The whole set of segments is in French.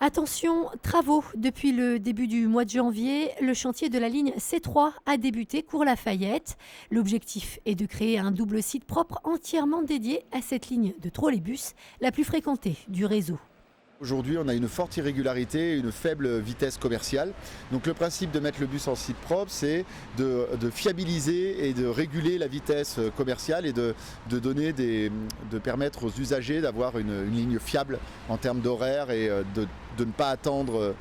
Attention, travaux. Depuis le début du mois de janvier, le chantier de la ligne C3 a débuté cours Lafayette. L'objectif est de créer un double site propre entièrement dédié à cette ligne de trolleybus, la plus fréquentée du réseau. Aujourd'hui, on a une forte irrégularité, une faible vitesse commerciale. Donc le principe de mettre le bus en site propre, c'est de fiabiliser et de réguler la vitesse commerciale et de permettre aux usagers d'avoir une ligne fiable en termes d'horaire et de ne pas attendre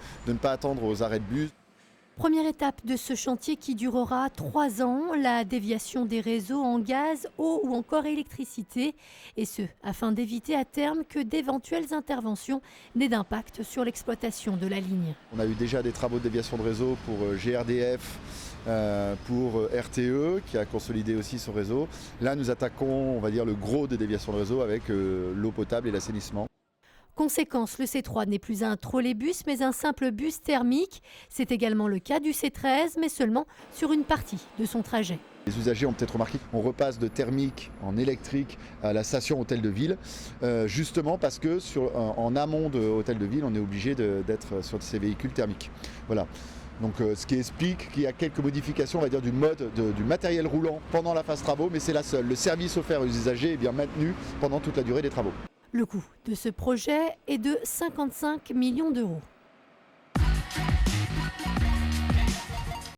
aux arrêts de bus. Première étape de ce chantier qui durera 3 ans, la déviation des réseaux en gaz, eau ou encore électricité. Et ce, afin d'éviter à terme que d'éventuelles interventions n'aient d'impact sur l'exploitation de la ligne. On a eu déjà des travaux de déviation de réseau pour GRDF, pour RTE qui a consolidé aussi son réseau. Là, nous attaquons, on va dire, le gros des déviations de réseau avec l'eau potable et l'assainissement. Conséquence, le C3 n'est plus un trolleybus mais un simple bus thermique. C'est également le cas du C13 mais seulement sur une partie de son trajet. Les usagers ont peut-être remarqué qu'on repasse de thermique en électrique à la station Hôtel de Ville, justement parce que en amont de Hôtel de Ville, on est obligé d'être sur ces véhicules thermiques. Voilà. Donc, ce qui explique qu'il y a quelques modifications, on va dire, du matériel roulant pendant la phase travaux, mais c'est la seule. Le service offert aux usagers est bien maintenu pendant toute la durée des travaux. Le coût de ce projet est de 55 millions d'euros.